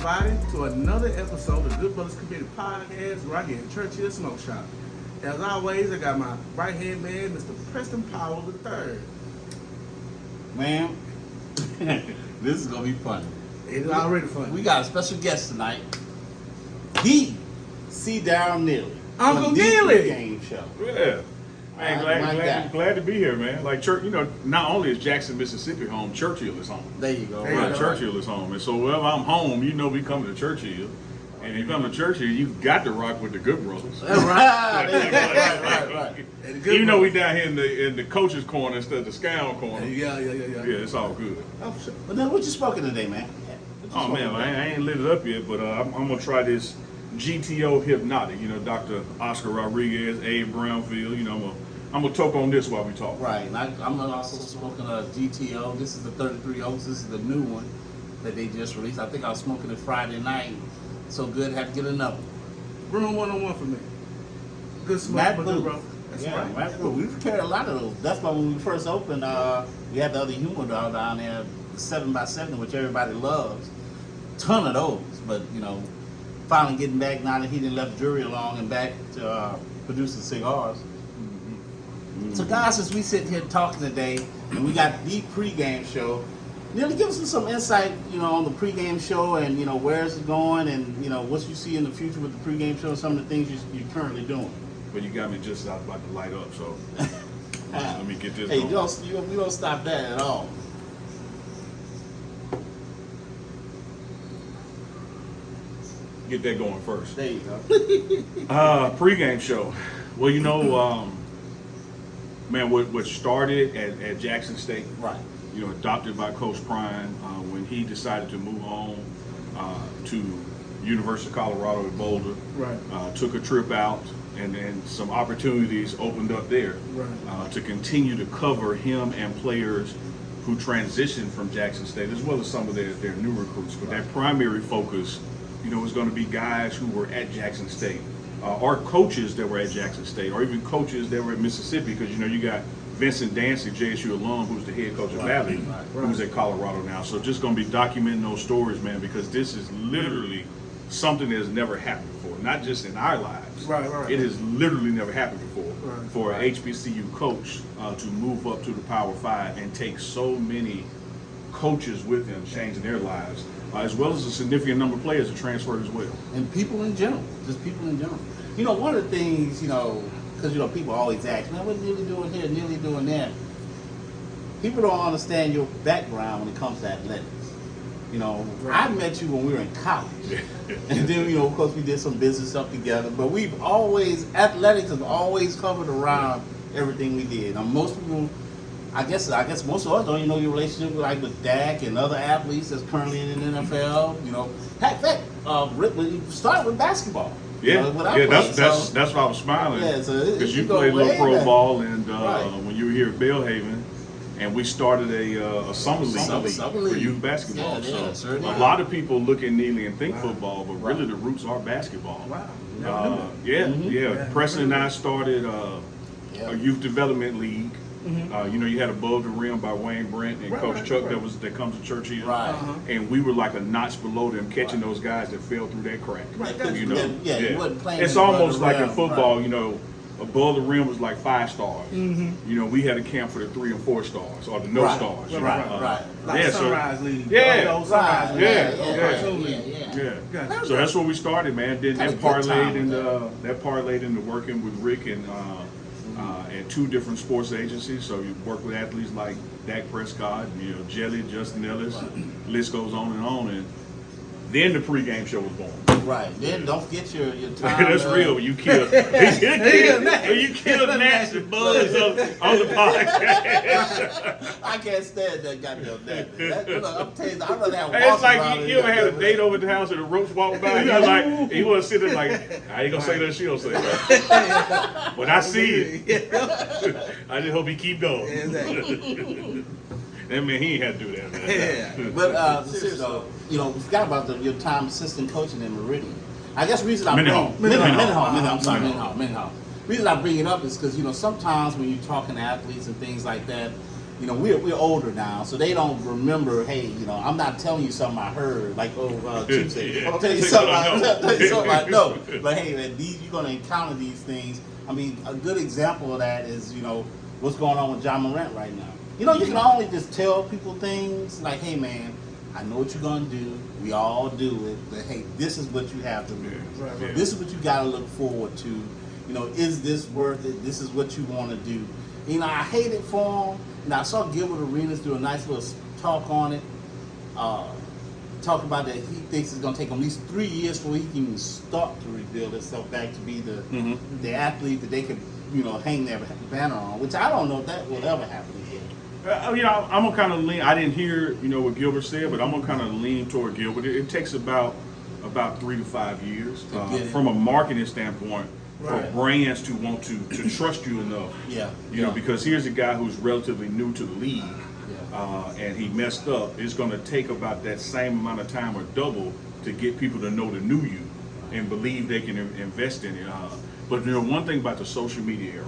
everybody, to another episode of Good Brothers Community Podcast right here in Churchill Smoke Shop. As always, I got my right-hand man, Mr. Preston Powell III. Man, this is going to be fun. It's already fun. We got a special guest tonight. The C. Darryl Neely. Uncle from the Neely. Pregame show. Yeah. Man, Like glad to be here, man. Like church, not only is Jackson, Mississippi home, Churchill is home. There you go. There you Right, go. Churchill is home. And so wherever I'm home, we coming to Churchill. And if you come to Churchill, you've got to rock with the Good Brothers. That's right. There you go. Right. And the good Even though we brothers. down here in the coach's corner instead of the scout corner. Yeah. Yeah, it's all good. Oh, for sure. But then what you smoking today, man? Oh man, I ain't lit it up yet, but I'm gonna try this GTO Hypnotic. Dr. Oscar Rodriguez, Abe Brownfield. I'm gonna talk on this while we talk. Right. And I'm also smoking a GTO. This is the 33 Oaks. This is the new one that they just released. I think I was smoking it Friday night. So good, had to get another. Room 101 for me. Good smoke, Matt but Booth. good bro. That's Yeah, right. Matt Booth. We've carried a lot of those. That's why when we first opened, we had the other humidor down there, the 7x7, which everybody loves. Ton of those, but finally getting back now that he didn't left jury along and back to producing cigars. So guys, as we sit here talking today, and we got the pregame show, Neely, give us some insight, on the pregame show and where it's going and what you see in the future with the pregame show and some of the things you're currently doing. But you got me just about to light up, so let me get this Hey, going. we don't stop that at all. Get that going first. There you go. Pregame show. Well, man, what started at Jackson State, Right. adopted by Coach Prime when he decided to move on to University of Colorado at Boulder. Right. Took a trip out, and then some opportunities opened up there Right. to continue to cover him and players who transitioned from Jackson State, as well as some of their new recruits. But that primary focus, was going to be guys who were at Jackson State, or coaches that were at Jackson State, or even coaches that were at Mississippi, because you got Vincent Dancy, JSU alum, who's the head coach of Valley, who's at Colorado now. So just going to be documenting those stories, man, because this is literally something that has never happened before, not just in our lives. Right. It has literally never happened before Right. for an HBCU coach to move up to the Power 5 and take so many coaches with him, changing their lives, as well as a significant number of players that transferred as well. And people in general, just people in general. One of the things, because people always ask, man, what Neely doing here, Neely doing that? People don't understand your background when it comes to athletics. I met you when we were in college. And then, of course, we did some business stuff together. But athletics has always covered around everything we did. Now, most people, I guess most of us don't even know your relationship with Dak and other athletes that's currently in the NFL. Rick, you started with basketball. Yeah, when I played, that's why I was smiling. Yeah, so because you go played a little way pro back. ball, and Right. when you were here at Bellhaven, and we started a summer league Summer for league. youth basketball. Yeah, so sure did. a lot of people look at Neely and think Wow. football, but really the roots are basketball. Wow. Never knew that. Yeah. Yeah, Preston and never I started Yeah. a youth development league. You had Above the Rim by Wayne Brent and Right, Coach right, Chuck right. that comes to Churchill. Right. And we were like a notch below them, catching those guys that fell through that crack. Right, You wasn't playing It's above almost the like in rim, football, right. Above the rim was like 5 stars. We had a camp for the 3 and 4 stars, or the no Right. stars. Right. Like Yeah, so- Sunrise League. Yeah. The old Sunrise League. Yeah. Cartoon League. Gotcha. So that's where we started, man. Then Had a that good time parlayed into working with Rick and 2 different sports agencies. So you work with athletes like Dak Prescott, Jelly, Justin Ellis, list goes on, and then the pregame show was born. Right. Then don't forget your time. That's real. You killed Nash and Buzz on the podcast. I can't stand that goddamn that. I'm telling you, I'd rather have Hey, it's walks like around you ever had a date over at the house and the ropes walk by, and he was sitting like, I ain't gonna say that, she don't say that. But I see it. I just hope he keep going. Exactly. That man, he ain't had to do that, man. Yeah. But seriously though, we forgot about your time assistant coaching in Meridian. I guess the reason I Mendenhall. Reason I bring it up is because sometimes when you're talking to athletes and things like that, you know, we're older now, so they don't remember. Hey, you know, I'm not telling you something I heard, like Chief said. Yeah. I'll tell you something. Tell you something I know. But hey, man, you're gonna encounter these things. I mean, a good example of that is, you know, what's going on with John Morant right now. You know, you can only just tell people things like, hey, man, I know what you're gonna do. We all do it, but hey, this is what you have to do. Right. This is what you gotta look forward to. You know, is this worth it? This is what you want to do. You know, I hate it for him. And I saw Gilbert Arenas do a nice little talk on it. Talk about that he thinks it's going to take him at least 3 years before he can even start to rebuild himself back to be the athlete that they could, you know, hang their banner on, which I don't know if that will ever happen again. You know, I'm going to kind of lean. I didn't hear, you know, what Gilbert said, but I'm going to kind of lean toward Gilbert. It takes about 3 to 5 years from a marketing standpoint. For brands to want to trust you enough, you know, because here's a guy who's relatively new to the league, and he messed up. It's going to take about that same amount of time or double to get people to know the new you and believe they can invest in it. But you know, one thing about the social media era,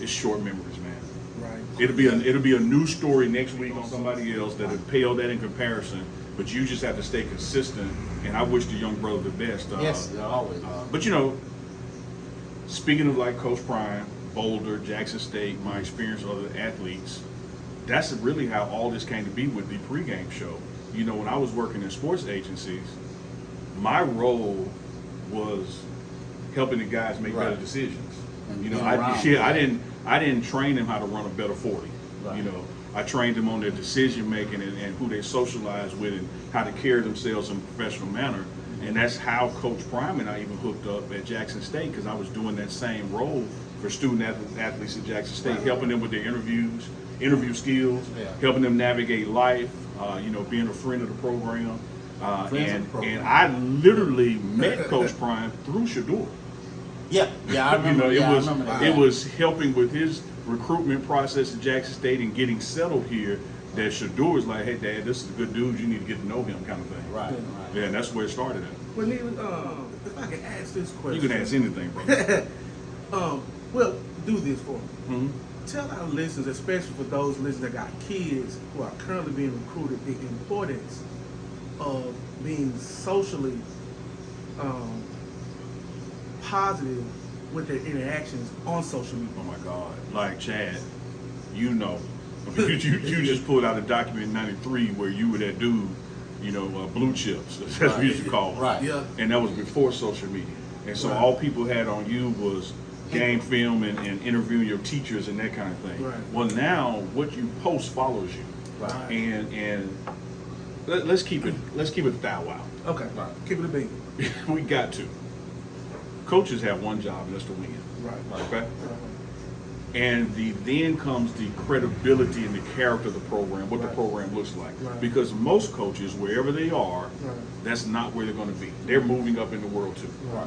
it's short memories, man. Right. It'll be a new story next week on somebody else that'll pale that in comparison. But you just have to stay consistent. And I wish the young brother the best. Yes, always. But you know. Speaking of like Coach Prime, Boulder, Jackson State, my experience with other athletes, that's really how all this came to be with the pregame show. You know, when I was working in sports agencies, my role was helping the guys make better decisions. And you know, I didn't train them how to run a better 40. Right. You know, I trained them on their decision making and who they socialize with and how to carry themselves in a professional manner. And that's how Coach Prime and I even hooked up at Jackson State, because I was doing that same role for student athletes at Jackson State, helping them with their interview skills, helping them navigate life, you know, being a friend of the program. And I literally met Coach Prime through Shador. Yeah, I remember. You know, I remember that. it was helping with his recruitment process at Jackson State and getting settled here. That Shador was like, hey, Dad, this is a good dude. You need to get to know him, kind of thing. Right. Yeah, and that's where it started at. Well, Neely, if I can ask this question. You can ask anything, bro. Well, do this for me. Mm-hmm. Tell our listeners, especially for those listeners that got kids who are currently being recruited, the importance of being socially positive with their interactions on social media. Oh my God! Like Chad, you know, you just pulled out a document in '93 where you were that dude, you know, blue chips. That's what we used to call them. Right. Yeah. And that was before social media. And so all people had on you was game film and interviewing your teachers and that kind of thing. Right. Well, now what you post follows you. Right. And let's keep it thou wow. Okay. Right. Keep it a beat. We got to. Coaches have one job, and that's to win. Right. Okay. And then comes the credibility and the character of the program, what the program looks like. Right. Because most coaches, wherever they are, that's not where they're going to be. They're moving up in the world too. Right.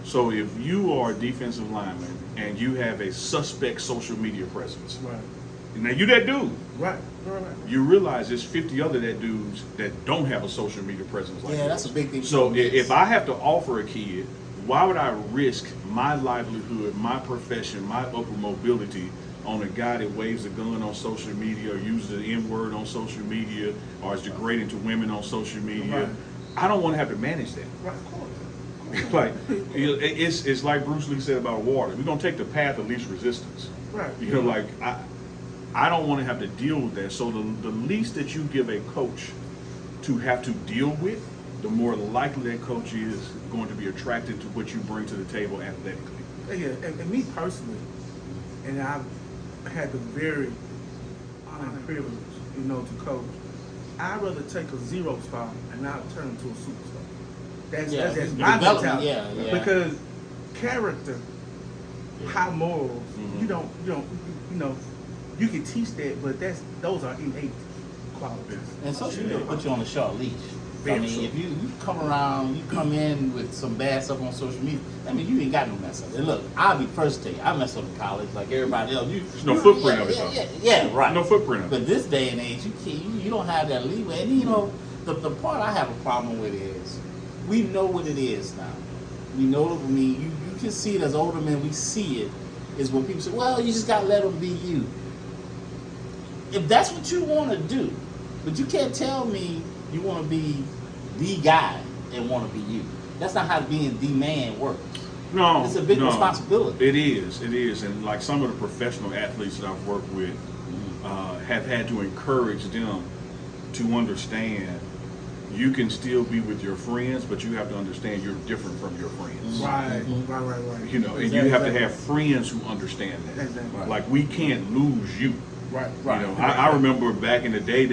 So if you are a defensive lineman and you have a suspect social media presence, Right. now you that dude, Right. you realize there's 50 other that dudes that don't have a social media presence like Yeah, yours. that's a big thing. So if I have to offer a kid, why would I risk my livelihood, my profession, my upper mobility on a guy that waves a gun on social media or uses the N-word on social media or is degrading to women on social media? Right. I don't want to have to manage that. Right. Of course. Like, it's like Bruce Lee said about water. We're going to take the path of least resistance. Right. You know, like, I don't want to have to deal with that. So the least that you give a coach to have to deal with, the more likely that coach is going to be attracted to what you bring to the table athletically. Yeah, and me personally, and I've had the very honor and privilege, you know, to coach. I'd rather take a 0-star and now turn into a superstar. That's my mentality. Yeah. Because character, high morals, you don't, you know, you can teach that, but those are innate qualities. And social media put you on a short leash. I mean, if you come around, you come in with some bad stuff on social media, I mean, you ain't got no mess up. And look, I'll be first to tell you, I messed up in college like everybody else. There's no footprint of it, Yeah, right. No footprint of it. But this day and age, you don't have that leeway. And you know, the part I have a problem with is, we know what it is now. We know, I mean, you can see it as older men, we see it, is when people say, well, you just got to let them be you. if that's what you want to do, but you can't tell me you want to be the guy and want to be you. That's not how being the man works. No, It's a big responsibility. It is, and like some of the professional athletes that I've worked with have had to encourage them to understand you can still be with your friends, but you have to understand you're different from your friends. Right. You know, and you have to have friends who understand that. Exactly. Like we can't lose you. Right. You know, I remember back in the day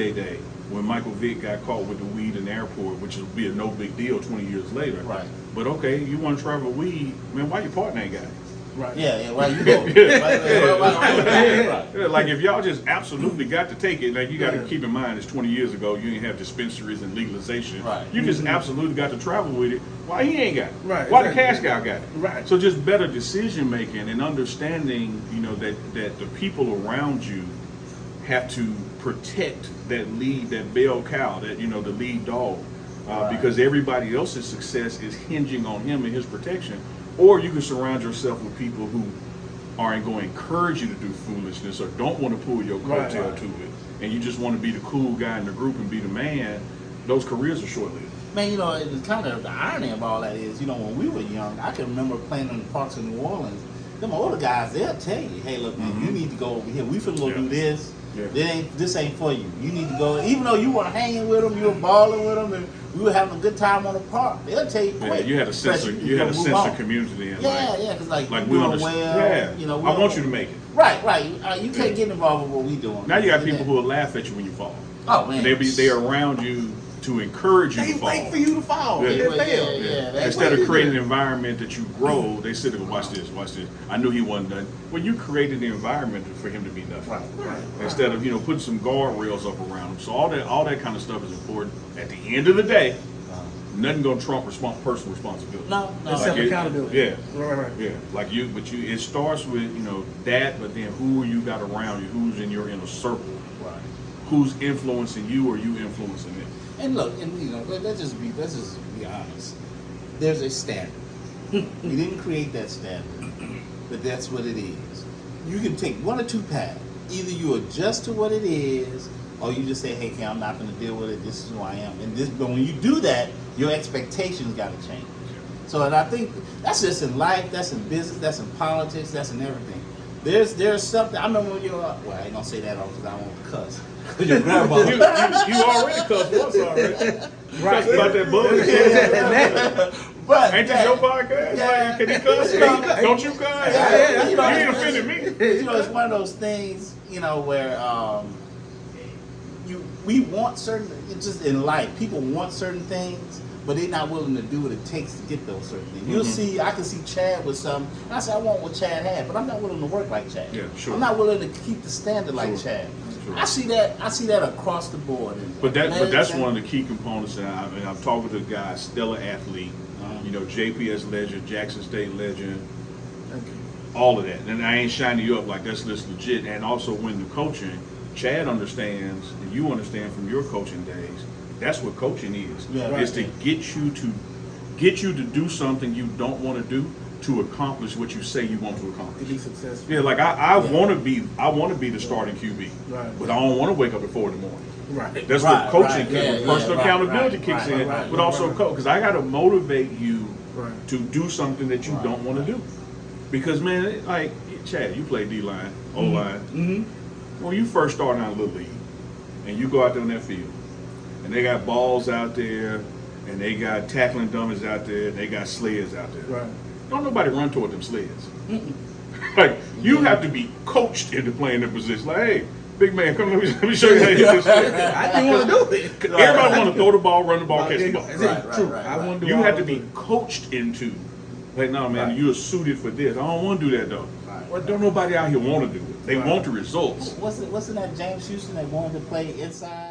when Michael Vick got caught with the weed in the airport, which will be a no big deal 20 years later. Right. But okay, you want to travel weed, man? Why your partner ain't got it? Right. Yeah, why you go? Yeah, like if y'all just absolutely got to take it, like you got to keep in mind, it's 20 years ago. You didn't have dispensaries and legalization. Right. You just absolutely got to travel with it. Why he ain't got it? Right, Why exactly. the cash guy got it? Right. So just better decision making and understanding, you know, that the people around you have to protect that lead, that bell cow, that, you know, the lead dog, because everybody else's success is hinging on him and his protection. Or you can surround yourself with people who aren't going to encourage you to do foolishness or don't want to pull your coattail to it, and you just want to be the cool guy in the group and be the man. Those careers are short-lived. Man, you know, it's kind of the irony of all that is, you know, when we were young, I can remember playing in the parks in New Orleans. Them older guys, they'll tell you, hey, look, man, you need to go over here. We finna go do this. Yeah. This ain't for you. You need to go. Even though you were hanging with them, you were balling with them, and we were having a good time on the park, they'll tell you quick. Yeah, you had a sense of community and because like we doing understand. well. Yeah, You know, I want you to make it. Right. You can't get involved with what we doing. Now you got people who will laugh at you when you fall. Oh man, And they're around you to encourage you They to fall. wait for you to fall. Yeah. They fail. Yeah. Instead of creating an environment that you grow, they sit there and watch this. I knew he wasn't done. Well, you created the environment for him to be nothing. Right. Instead of, you know, putting some guardrails up around him. So all that kind of stuff is important. At the end of the day, nothing gonna trump personal responsibility. No. It's self-accountability. Yeah. Right. Yeah. Like it starts with, you know, that, but then who you got around you, who's in your inner circle, Right. who's influencing you or you influencing them. And look, and you know, let's just be honest. There's a standard. You didn't create that standard, but that's what it is. You can take one or two paths. Either you adjust to what it is, or you just say, "Hey, I'm not going to deal with it. This is who I am." But when you do that, your expectations got to change. So, and I think that's just in life, that's in business, that's in politics, that's in everything. There's something. I remember when I ain't gonna say that all because I won't cuss. Your grandma. you already cussed once already. Right. About that bug. But ain't this your podcast? Yeah. Can he cuss? Don't you cuss? Yeah. You ain't offended me. You know, it's one of those things, you know, where we want certain. It's just in life, people want certain things, but they're not willing to do what it takes to get those certain things. You'll see, I can see Chad with something, and I say I want what Chad had, but I'm not willing to work like Chad. Yeah, sure. I'm not willing to keep the standard like Chad. Sure. I see that across the board. But that's one of the key components. And I'm talking to the guy, stellar athlete, you know, JPS legend, Jackson State legend, all of that. And I ain't shining you up like that's just legit. And also when the coaching, Chad understands, and you understand from your coaching days, that's what coaching is. Yeah, is to get you to do something you don't want to do to accomplish what you say you want to accomplish. To be successful. Yeah, like I want to be the starting QB, Right. but I don't want to wake up at 4 in the morning. Right. That's Right, what coaching, right, personal accountability kicks in, right, but also right. coach, because I got to motivate you Right. to do something that you don't want to do. Because man, like Chad, you play D line, O line. Mm-hmm. When you first start out in Little League, and you go out there on that field, and they got balls out there, and they got tackling dummies out there, and they got sleds out there. Right. Don't nobody run toward them sleds. Like you have to be coached into playing that position. Like, hey, big man, come let me show you how to hit this sled. I didn't want to do it. Everybody want to throw the ball, run the ball, catch the ball. True. I want to do You all have to of be it. coached into. Like, no, man, you're suited for this. I don't want to do that though. Right. Well, don't nobody out here want to do it. They Right. want the results. What's in that James Houston that wanted to play inside?